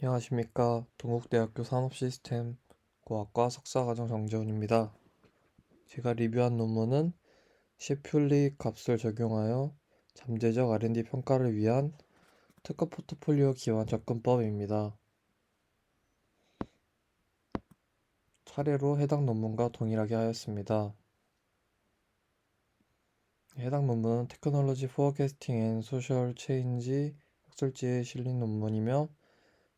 안녕하십니까. 동국대학교 산업시스템공학과 석사과정 정재훈입니다. 제가 리뷰한 논문은 시퓰리 값을 적용하여 잠재적 R&D 평가를 위한 특허 포트폴리오 기반 접근법입니다. 차례로 해당 논문과 동일하게 하였습니다. 해당 논문은 테크놀로지 포어캐스팅 앤 소셜 체인지 학술지에 실린 논문이며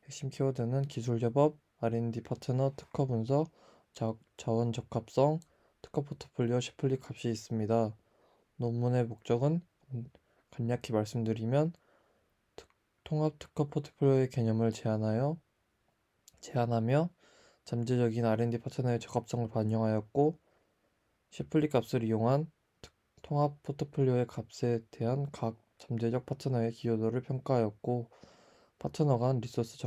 핵심 키워드는 기술 협업, R&D 파트너 특허 분석, 자원 적합성, 특허 포트폴리오 시플리 값이 있습니다. 논문의 목적은 간략히 말씀드리면 통합 특허 포트폴리오의 개념을 제안하며 잠재적인 R&D 파트너의 적합성을 반영하였고 시플리 값을 이용한 통합 포트폴리오의 값에 대한 각 잠재적 파트너의 기여도를 평가하였고 파트너 간 리소스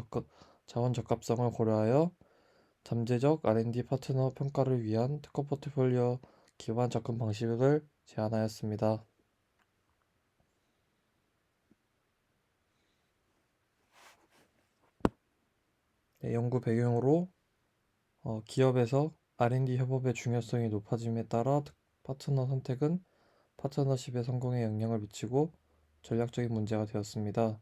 자원 적합성을 고려하여 잠재적 R&D 파트너 평가를 위한 특허 포트폴리오 기반 접근 방식을 제안하였습니다. 연구 배경으로 기업에서 R&D 협업의 중요성이 높아짐에 따라 파트너 선택은 파트너십의 성공에 영향을 미치고 전략적인 문제가 되었습니다.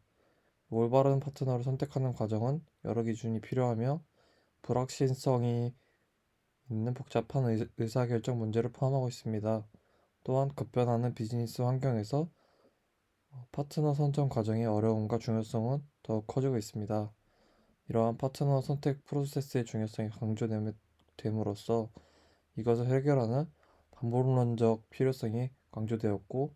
올바른 파트너를 선택하는 과정은 여러 기준이 필요하며 불확실성이 있는 복잡한 의사결정 문제를 포함하고 있습니다. 또한 급변하는 비즈니스 환경에서 파트너 선정 과정의 어려움과 중요성은 더욱 커지고 있습니다. 이러한 파트너 선택 프로세스의 중요성이 강조됨으로써 이것을 해결하는 반복론적 필요성이 강조되었고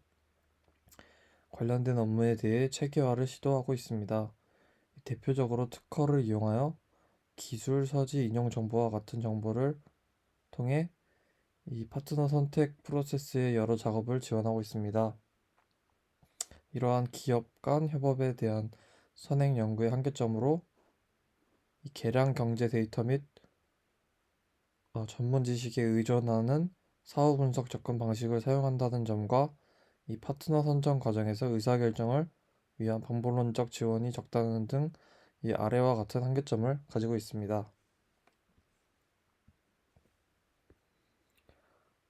관련된 업무에 대해 체계화를 시도하고 있습니다. 대표적으로 특허를 이용하여 기술, 서지, 인용 정보와 같은 정보를 통해 이 파트너 선택 프로세스의 여러 작업을 지원하고 있습니다. 이러한 기업 간 협업에 대한 선행 연구의 한계점으로 이 계량 경제 데이터 및 전문 지식에 의존하는 사후 분석 접근 방식을 사용한다는 점과 이 파트너 선정 과정에서 의사결정을 위한 방법론적 지원이 적다는 등 이 아래와 같은 한계점을 가지고 있습니다.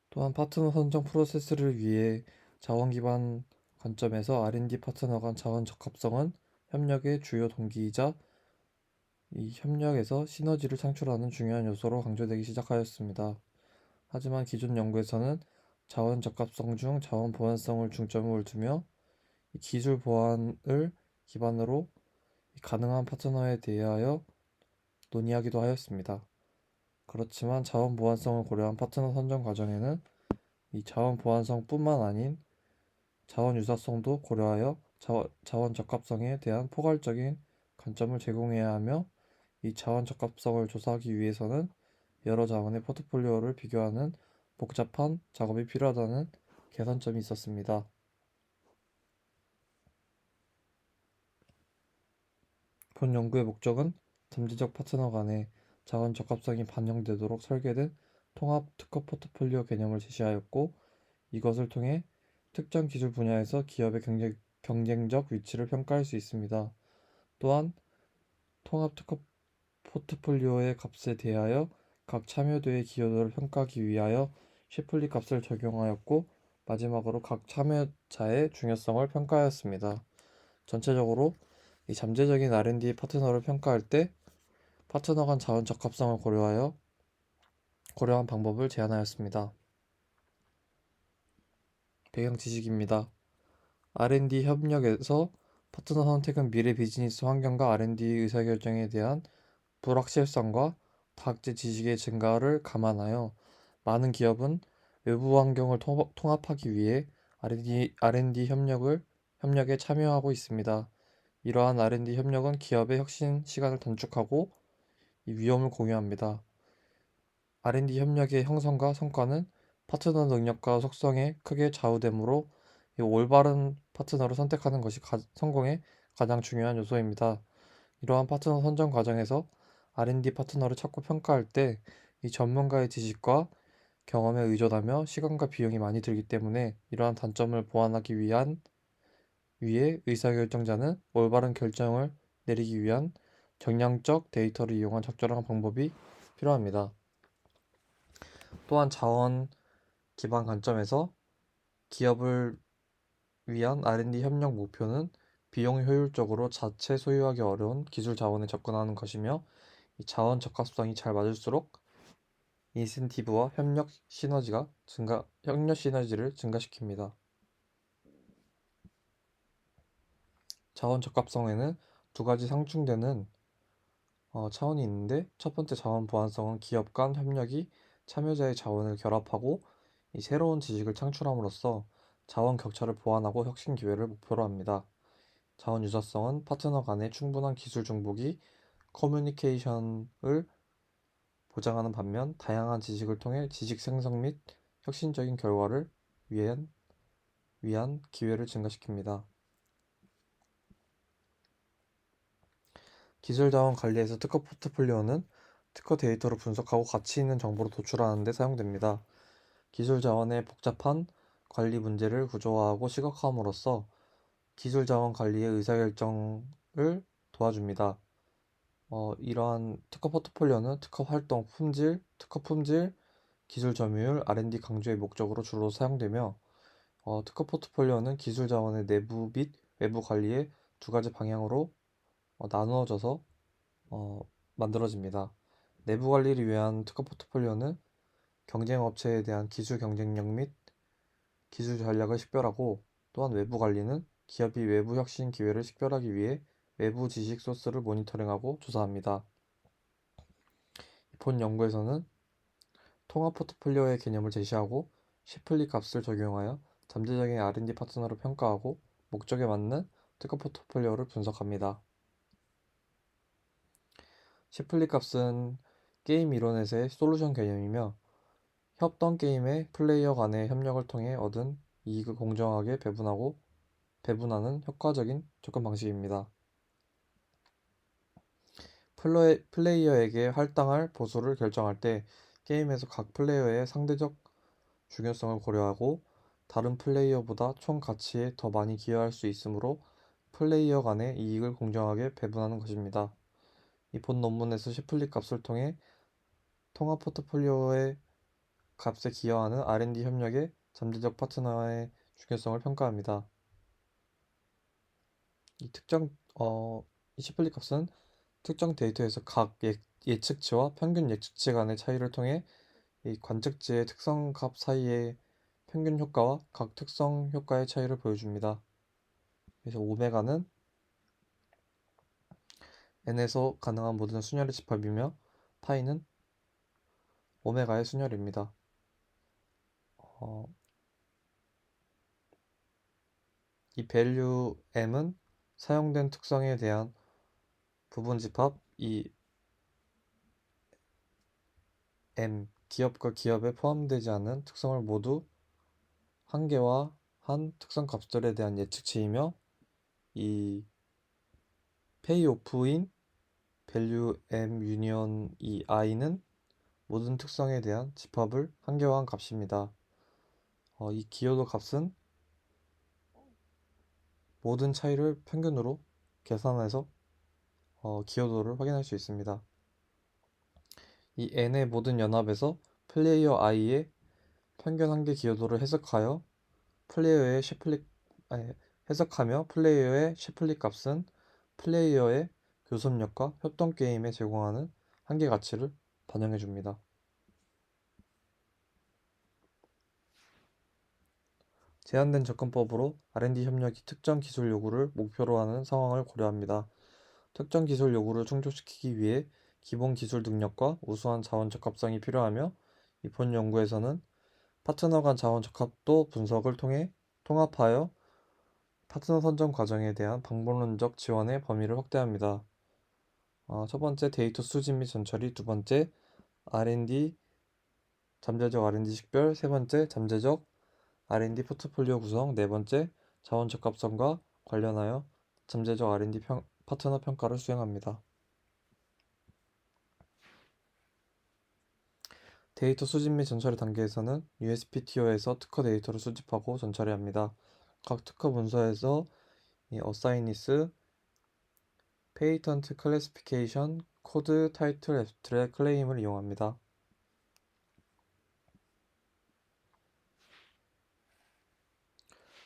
또한 파트너 선정 프로세스를 위해 자원 기반 관점에서 R&D 파트너 간 자원 적합성은 협력의 주요 동기이자 이 협력에서 시너지를 창출하는 중요한 요소로 강조되기 시작하였습니다. 하지만 기존 연구에서는 자원 적합성 중 자원 보완성을 중점을 두며 기술 보완을 기반으로 가능한 파트너에 대하여 논의하기도 하였습니다. 그렇지만 자원 보완성을 고려한 파트너 선정 과정에는 이 자원 보완성뿐만 아닌 자원 유사성도 고려하여 자원 적합성에 대한 포괄적인 관점을 제공해야 하며 이 자원 적합성을 조사하기 위해서는 여러 자원의 포트폴리오를 비교하는 복잡한 작업이 필요하다는 개선점이 있었습니다. 본 연구의 목적은 잠재적 파트너 간의 자원 적합성이 반영되도록 설계된 통합 특허 포트폴리오 개념을 제시하였고 이것을 통해 특정 기술 분야에서 기업의 경쟁적 위치를 평가할 수 있습니다. 또한 통합 특허 포트폴리오의 값에 대하여 각 참여도의 기여도를 평가하기 위하여 시플리 값을 적용하였고 마지막으로 각 참여자의 중요성을 평가하였습니다. 전체적으로 이 잠재적인 R&D 파트너를 평가할 때 파트너 간 자원 적합성을 고려한 방법을 제안하였습니다. 배경 지식입니다. R&D 협력에서 파트너 선택은 미래 비즈니스 환경과 R&D 의사결정에 대한 불확실성과 다학제 지식의 증가를 감안하여 많은 기업은 외부 환경을 통합하기 위해 R&D 협력에 참여하고 있습니다. 이러한 R&D 협력은 기업의 혁신 시간을 단축하고 이 위험을 공유합니다. R&D 협력의 형성과 성과는 파트너 능력과 속성에 크게 좌우되므로 이 올바른 파트너를 선택하는 것이 성공의 가장 중요한 요소입니다. 이러한 파트너 선정 과정에서 R&D 파트너를 찾고 평가할 때 이 전문가의 지식과 경험에 의존하며 시간과 비용이 많이 들기 때문에 이러한 단점을 보완하기 위해 의사결정자는 올바른 결정을 내리기 위한 정량적 데이터를 이용한 적절한 방법이 필요합니다. 또한 자원 기반 관점에서 기업을 위한 R&D 협력 목표는 비용 효율적으로 자체 소유하기 어려운 기술 자원에 접근하는 것이며, 이 자원 적합성이 잘 맞을수록 인센티브와 협력 시너지를 증가시킵니다. 자원 적합성에는 두 가지 상충되는 차원이 있는데, 첫 번째 자원 보완성은 기업 간 협력이 참여자의 자원을 결합하고 이 새로운 지식을 창출함으로써 자원 격차를 보완하고 혁신 기회를 목표로 합니다. 자원 유사성은 파트너 간의 충분한 기술 정보기 커뮤니케이션을 보장하는 반면, 다양한 지식을 통해 지식 생성 및 혁신적인 결과를 위한 기회를 증가시킵니다. 기술 자원 관리에서 특허 포트폴리오는 특허 데이터를 분석하고 가치 있는 정보를 도출하는 데 사용됩니다. 기술 자원의 복잡한 관리 문제를 구조화하고 시각화함으로써 기술 자원 관리의 의사결정을 도와줍니다. 이러한 특허 포트폴리오는 특허 활동 품질, 특허 품질, 기술 점유율, R&D 강조의 목적으로 주로 사용되며, 특허 포트폴리오는 기술 자원의 내부 및 외부 관리의 두 가지 방향으로 나누어져서 만들어집니다. 내부 관리를 위한 특허 포트폴리오는 경쟁 업체에 대한 기술 경쟁력 및 기술 전략을 식별하고, 또한 외부 관리는 기업이 외부 혁신 기회를 식별하기 위해 외부 지식 소스를 모니터링하고 조사합니다. 본 연구에서는 통합 포트폴리오의 개념을 제시하고 시플리 값을 적용하여 잠재적인 R&D 파트너를 평가하고 목적에 맞는 특허 포트폴리오를 분석합니다. 시플리 값은 게임 이론에서의 솔루션 개념이며, 협동 게임의 플레이어 간의 협력을 통해 얻은 이익을 공정하게 배분하는 효과적인 접근 방식입니다. 플레이어에게 할당할 보수를 결정할 때 게임에서 각 플레이어의 상대적 중요성을 고려하고 다른 플레이어보다 총 가치에 더 많이 기여할 수 있으므로 플레이어 간의 이익을 공정하게 배분하는 것입니다. 이 본 논문에서 시플리 값을 통해 통합 포트폴리오의 값에 기여하는 R&D 협력의 잠재적 파트너의 중요성을 평가합니다. 이 시플리 값은 특정 데이터에서 각 예측치와 평균 예측치 간의 차이를 통해 이 관측지의 특성 값 사이의 평균 효과와 각 특성 효과의 차이를 보여줍니다. 그래서 오메가는 n에서 가능한 모든 순열의 집합이며, 파이는 오메가의 순열입니다. 이 value m은 사용된 특성에 대한 부분 집합, 이 m, 기업과 기업에 포함되지 않은 특성을 모두 한 개와 한 특성 값들에 대한 예측치이며, 이 페이오프인 value m 유니언 이 i는 모든 특성에 대한 집합을 한 개와 한 값입니다. 이 기여도 값은 모든 차이를 평균으로 계산해서 기여도를 확인할 수 있습니다. 이 n의 모든 연합에서 플레이어 i의 평균 한계 기여도를 해석하며 플레이어의 셰플리 값은 플레이어의 교섭력과 협동 게임에 제공하는 한계 가치를 반영해 줍니다. 제한된 접근법으로 R&D 협력이 특정 기술 요구를 목표로 하는 상황을 고려합니다. 특정 기술 요구를 충족시키기 위해 기본 기술 능력과 우수한 자원 적합성이 필요하며, 이 본 연구에서는 파트너 간 자원 적합도 분석을 통해 통합하여 파트너 선정 과정에 대한 방법론적 지원의 범위를 확대합니다. 첫 번째 데이터 수집 및 전처리, 두 번째 잠재적 R&D 식별, 세 번째 잠재적 R&D 포트폴리오 구성, 네 번째 자원 적합성과 관련하여 잠재적 R&D 파트너 평가를 수행합니다. 데이터 수집 및 전처리 단계에서는 USPTO에서 특허 데이터를 수집하고 전처리합니다. 각 특허 문서에서 이 어사이니스, 페이턴트 클래시피케이션, 코드, 타이틀, 앱스트랙, 클레임을 이용합니다.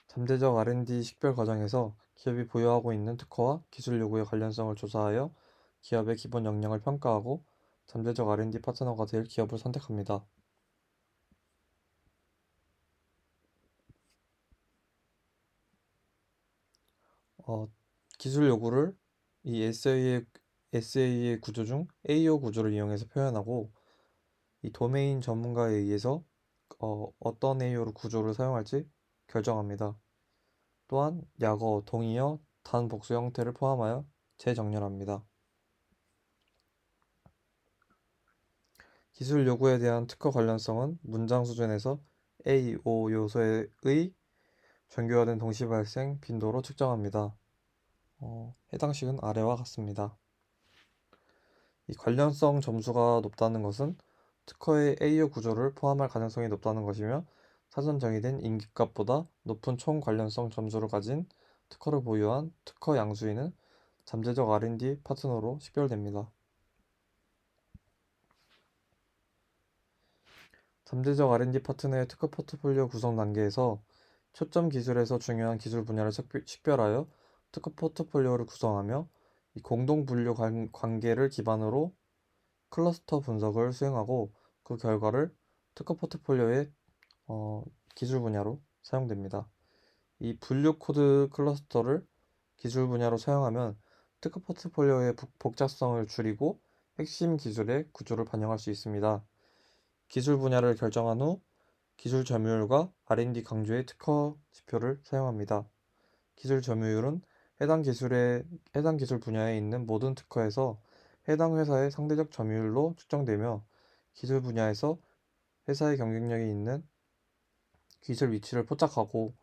잠재적 R&D 식별 과정에서 기업이 보유하고 있는 특허와 기술 요구의 관련성을 조사하여 기업의 기본 역량을 평가하고 잠재적 R&D 파트너가 될 기업을 선택합니다. 어, 기술 요구를 이 SA의 구조 중 AO 구조를 이용해서 표현하고 이 도메인 전문가에 의해서 어떤 AO 구조를 사용할지 결정합니다. 또한 약어, 동의어, 단복수 형태를 포함하여 재정렬합니다. 기술 요구에 대한 특허 관련성은 문장 수준에서 A, O 요소의 정교화된 동시 발생 빈도로 측정합니다. 해당식은 아래와 같습니다. 이 관련성 점수가 높다는 것은 특허의 AO 구조를 포함할 가능성이 높다는 것이며 사전 정의된 임기값보다 높은 총 관련성 점수를 가진 특허를 보유한 특허 양수인은 잠재적 R&D 파트너로 식별됩니다. 잠재적 R&D 파트너의 특허 포트폴리오 구성 단계에서 초점 기술에서 중요한 기술 분야를 식별하여 특허 포트폴리오를 구성하며 이 공동 분류 관계를 기반으로 클러스터 분석을 수행하고 그 결과를 특허 포트폴리오의 기술 분야로 사용됩니다. 이 분류 코드 클러스터를 기술 분야로 사용하면 특허 포트폴리오의 복잡성을 줄이고 핵심 기술의 구조를 반영할 수 있습니다. 기술 분야를 결정한 후 기술 점유율과 R&D 강조의 특허 지표를 사용합니다. 기술 점유율은 해당 기술 분야에 있는 모든 특허에서 해당 회사의 상대적 점유율로 측정되며 기술 분야에서 회사의 경쟁력이 있는 기술 위치를 포착하고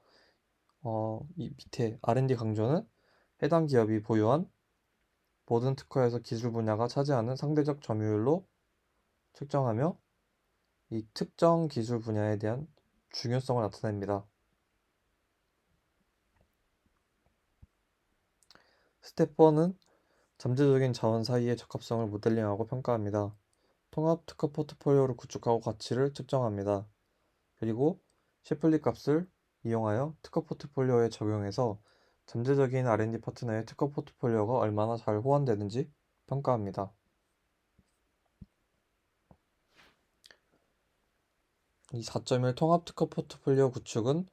이 밑에 R&D 강조는 해당 기업이 보유한 모든 특허에서 기술 분야가 차지하는 상대적 점유율로 측정하며 이 특정 기술 분야에 대한 중요성을 나타냅니다. 스텝 4는 잠재적인 자원 사이의 적합성을 모델링하고 평가합니다. 통합 특허 포트폴리오를 구축하고 가치를 측정합니다. 그리고 시플리 값을 이용하여 특허 포트폴리오에 적용해서 잠재적인 R&D 파트너의 특허 포트폴리오가 얼마나 잘 호환되는지 평가합니다. 이 4.1 통합 특허 포트폴리오 구축은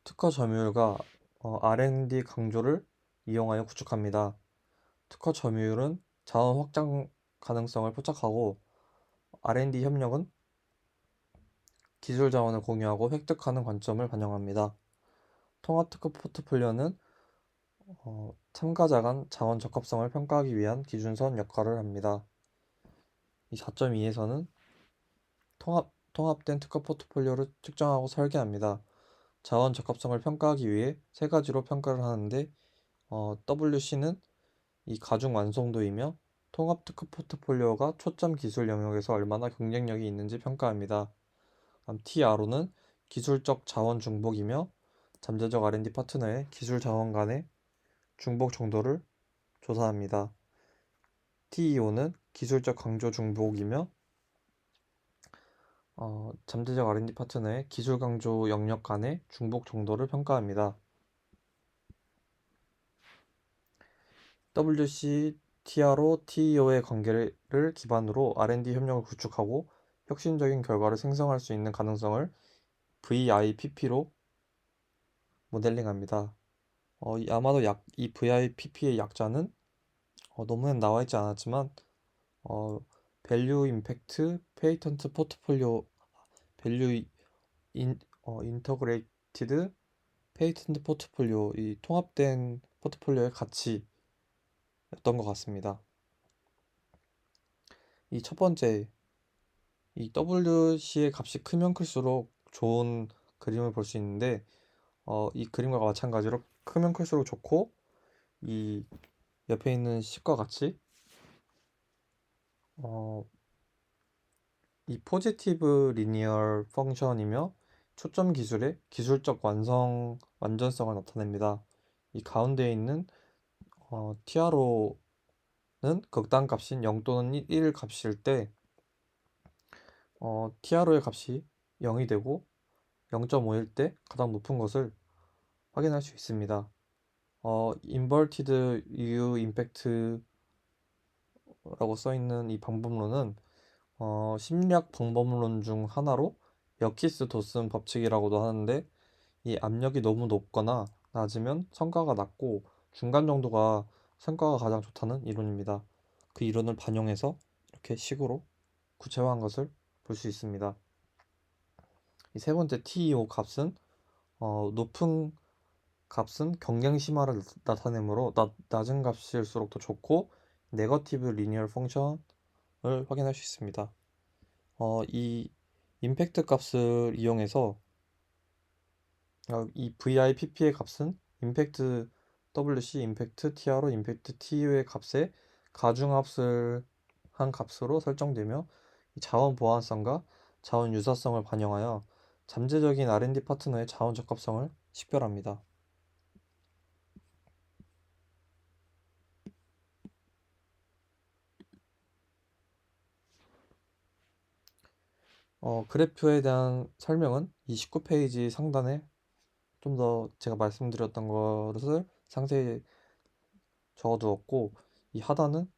특허 점유율과 R&D 강조를 이용하여 구축합니다. 특허 점유율은 자원 확장 가능성을 포착하고 R&D 협력은 기술 자원을 공유하고 획득하는 관점을 반영합니다. 통합 특허 포트폴리오는 참가자 간 자원 적합성을 평가하기 위한 기준선 역할을 합니다. 이 4.2에서는 통합된 특허 포트폴리오를 측정하고 설계합니다. 자원 적합성을 평가하기 위해 세 가지로 평가를 하는데 WC는 이 가중 완성도이며 통합 특허 포트폴리오가 초점 기술 영역에서 얼마나 경쟁력이 있는지 평가합니다. TRO는 기술적 자원 중복이며 잠재적 R&D 파트너의 기술 자원 간의 중복 정도를 조사합니다. TEO는 기술적 강조 중복이며 잠재적 R&D 파트너의 기술 강조 영역 간의 중복 정도를 평가합니다. WC, TRO, TEO의 관계를 기반으로 R&D 협력을 구축하고 혁신적인 결과를 생성할 수 있는 가능성을 VIPP로 모델링합니다. 아마도 이 VIPP의 약자는 논문에 나와 있지 않았지만 Value Impact Patent Portfolio Value Integrated Patent Portfolio 이 통합된 포트폴리오의 가치였던 것 같습니다. 이 첫 번째 이 WC의 값이 크면 클수록 좋은 그림을 볼 수 있는데 이 그림과 마찬가지로 크면 클수록 좋고 이 옆에 있는 식과 같이 이 포지티브 리니얼 펑션이며 초점 기술의 기술적 완전성을 나타냅니다. 이 가운데 있는 TRO 극단값인 0 또는 1 값일 때 TRO의 값이 0이 되고 0.5일 때 가장 높은 것을 확인할 수 있습니다. inverted U impact라고 써 있는 이 방법론은 심리학 방법론 중 하나로 여키스 도슨 법칙이라고도 하는데, 이 압력이 너무 높거나 낮으면 성과가 낮고 중간 정도가 성과가 가장 좋다는 이론입니다. 그 이론을 반영해서 이렇게 식으로 구체화한 것을 볼 수 있습니다. 이 세 번째 TEO 값은 높은 값은 경쟁 심화를 나타내므로 낮은 값일수록 더 좋고 네거티브 리니얼 펑션을 확인할 수 있습니다. 이 임팩트 값을 이용해서 이 VIPP의 값은 임팩트 WC, 임팩트 TRO, 임팩트 TU의 값에 가중합을 한 값으로 설정되며 이 자원 보완성과 자원 유사성을 반영하여 잠재적인 R&D 파트너의 자원 적합성을 식별합니다. 그래프에 대한 설명은 이 19페이지 상단에 좀 더 제가 말씀드렸던 것을 상세히 적어두었고, 이 하단은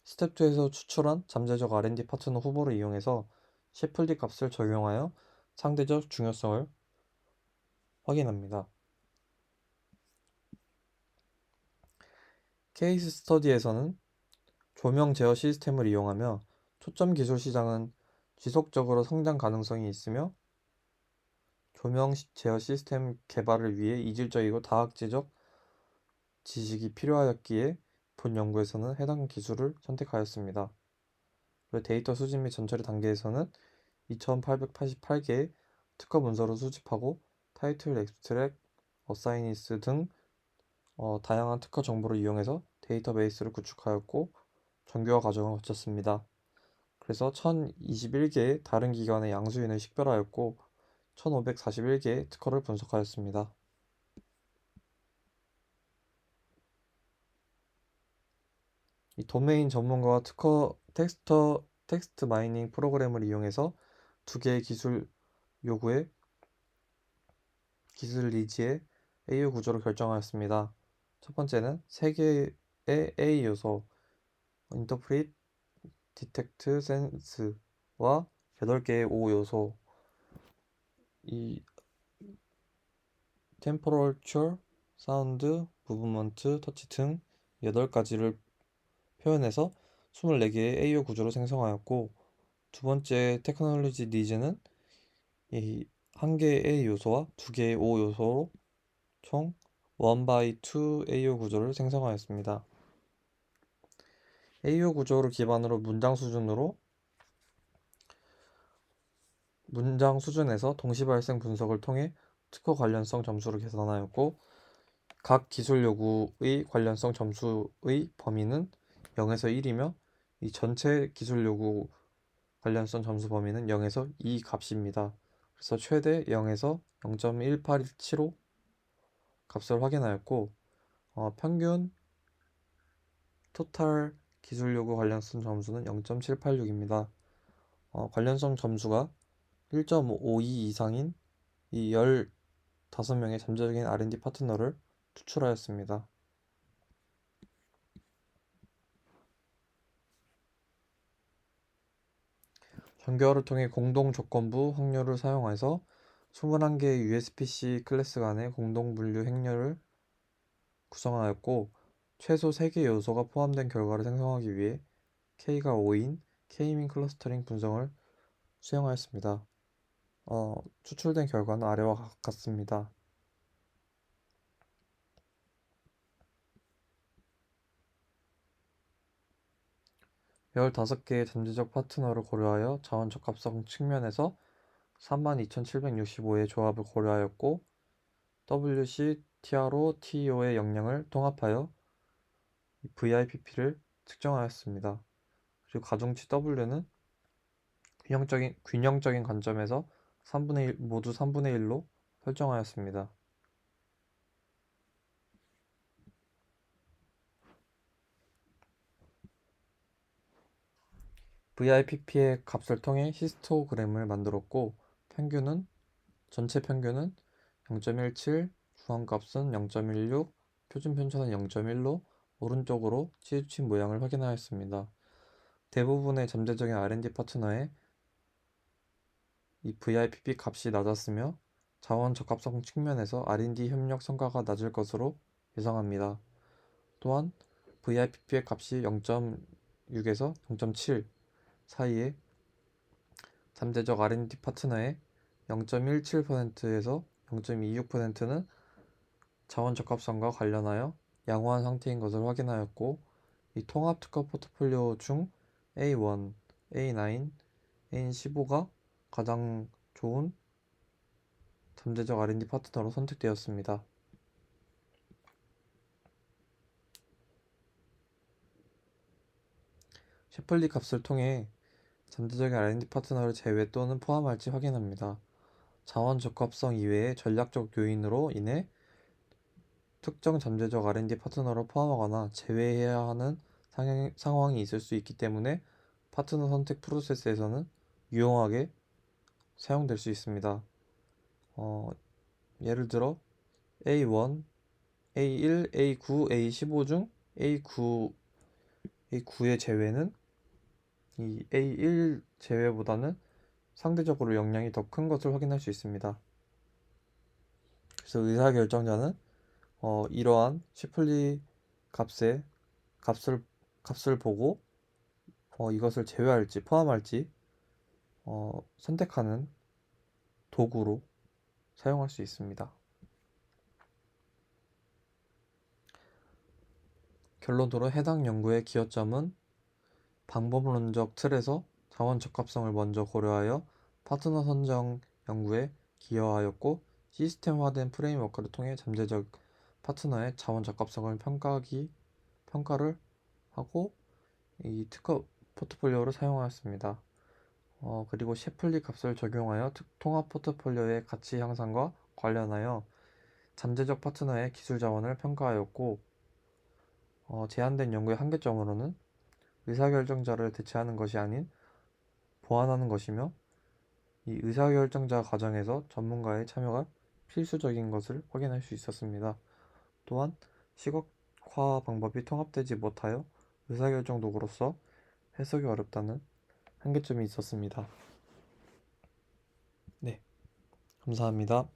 스텝 2에서 추출한 잠재적 R&D 파트너 후보를 이용해서 셰플리 값을 적용하여 상대적 중요성을 확인합니다. 케이스 스터디에서는 조명 제어 시스템을 이용하며 초점 기술 시장은 지속적으로 성장 가능성이 있으며 조명 제어 시스템 개발을 위해 이질적이고 다학제적 지식이 필요하였기에 본 연구에서는 해당 기술을 선택하였습니다. 그리고 데이터 수집 및 전처리 단계에서는 2888개의 특허 문서를 수집하고 타이틀, 앱스트랙, 어사이니스 등 다양한 특허 정보를 이용해서 데이터베이스를 구축하였고 정교화 과정을 거쳤습니다. 그래서 1021개의 다른 기관의 양수인을 식별하였고 1541개의 특허를 분석하였습니다. 이 도메인 전문가와 특허 텍스트 마이닝 프로그램을 이용해서 두 개의 기술 요구의 기술 니즈의 AO 구조를 결정하였습니다. 첫 번째는 3개의 A 요소 Interpret, Detect, Sense와 8개의 O 요소 이 Temperature, Sound, Movement, Touch 등 8가지를 표현해서 24개의 AO 구조를 생성하였고, 두 번째 테크놀로지 니즈는 이 한 개의 A 요소와 두 개의 O 요소로 총 1/2 AO 구조를 생성하였습니다. AO 구조를 기반으로 문장 수준에서 동시 발생 분석을 통해 특허 관련성 점수를 계산하였고, 각 기술 요구의 관련성 점수의 범위는 0에서 1이며 이 전체 기술 요구 관련성 점수 범위는 0에서 2 값입니다. 그래서 최대 0에서 0.1875 값을 확인하였고, 평균 토탈 기술 요구 관련성 점수는 0.786입니다. 관련성 점수가 1.52 이상인 이 15명의 잠재적인 R&D 파트너를 추출하였습니다. 정교화를 통해 공동 조건부 확률을 사용해서 21개의 USPC 클래스 간의 공동 분류 행렬을 구성하였고, 최소 3개 요소가 포함된 결과를 생성하기 위해 K가 5인 K-민 클러스터링 분석을 수행하였습니다. 추출된 결과는 아래와 같습니다. 15개의 잠재적 파트너를 고려하여 자원 적합성 측면에서 32,765의 조합을 고려하였고, WC, TRO, TEO의 역량을 통합하여 VIPP를 측정하였습니다. 그리고 가중치 W는 균형적인 관점에서 모두 3분의 1로 설정하였습니다. VIPP의 값을 통해 히스토그램을 만들었고 전체 평균은 0.17, 중앙값은 0.16, 표준 편차는 0.15, 오른쪽으로 치우친 모양을 확인하였습니다. 대부분의 잠재적인 R&D 파트너의 이 VIPP 값이 낮았으며 자원 적합성 측면에서 R&D 협력 성과가 낮을 것으로 예상합니다. 또한 VIPP의 값이 0.6에서 0.7 사이에 잠재적 R&D 파트너의 0.17%에서 0.26%는 자원 적합성과 관련하여 양호한 상태인 것을 확인하였고, 이 통합 특허 포트폴리오 중 A1, A9, N15가 가장 좋은 잠재적 R&D 파트너로 선택되었습니다. 셰플리 값을 통해 잠재적인 R&D 파트너를 제외 또는 포함할지 확인합니다. 자원 적합성 이외의 전략적 요인으로 인해 특정 잠재적 R&D 파트너를 포함하거나 제외해야 하는 상황이 있을 수 있기 때문에 파트너 선택 프로세스에서는 유용하게 사용될 수 있습니다. 예를 들어 A1, A1, A9, A15 중 A9의 제외는 이 A1 제외보다는 상대적으로 영향이 더 큰 것을 확인할 수 있습니다. 그래서 의사결정자는 이러한 시플리 값의 값을 보고 이것을 제외할지 포함할지 선택하는 도구로 사용할 수 있습니다. 결론적으로 해당 연구의 기여점은 방법론적 틀에서 자원 적합성을 먼저 고려하여 파트너 선정 연구에 기여하였고, 시스템화된 프레임워크를 통해 잠재적 파트너의 자원 적합성을 평가를 하고 이 특허 포트폴리오를 사용하였습니다. 그리고 셰플리 값을 적용하여 통합 포트폴리오의 가치 향상과 관련하여 잠재적 파트너의 기술 자원을 평가하였고, 제한된 연구의 한계점으로는 의사결정자를 대체하는 것이 아닌 보완하는 것이며, 이 의사결정자 과정에서 전문가의 참여가 필수적인 것을 확인할 수 있었습니다. 또한 시각화 방법이 통합되지 못하여 의사결정 도구로서 해석이 어렵다는 한계점이 있었습니다. 네, 감사합니다.